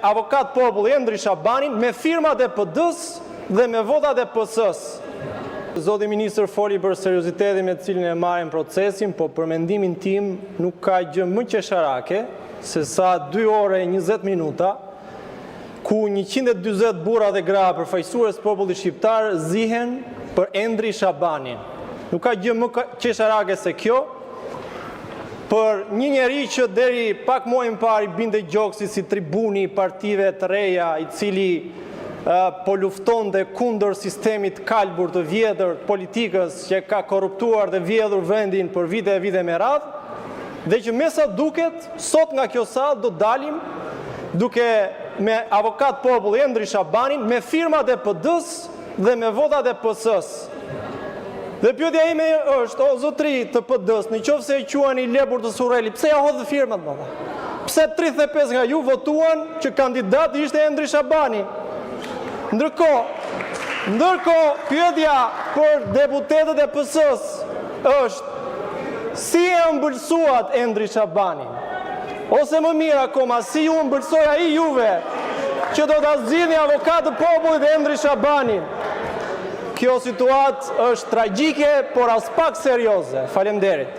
Avokat populli Endri Shabanin me firmat e PD-s dhe me votat e PS-s. Zoti ministër foli për seriozitetin me cilin e marrin procesin, po për mendimin tim nuk ka gjë më qesharake se sa 2 orë e 20 minuta ku 140 burra dhe gra përfaqësues popullit shqiptar zihen për Endri Shabanin. Nuk ka gjë më qesharake se kjo. Për një njeri që deri pak muaj më parë binte gjoksi si tribuni i partive të reja, i cili po luftonte kundër sistemit kalbur të vjetër politikës që ka korruptuar dhe vjedhur vendin për vite e vite me radhë, dhe që me sa duket, sot nga kjo sallë do dalim duke me avokat populli Endri Shabanin me firmat e PD-s dhe me votat e PS-s. Dhe pyetja ime është, o zotri të PD-s, në qoftë se e quani Lebur të Surreli, pse ja hodhë firmat më dha? Pse 35 nga ju votuan që kandidat ishte Endri Shabani? Ndërkohë, pyetja për deputetët e PS-s është, si e ëmbëlsuat Endri Shabani? Ose më mirë akoma, si ju ëmbëlsoi ai juve që do ta zgjidhni avokat të popullit Endri Shabani? Kjo situatë është tragjike, por as pak serioze. Faleminderit.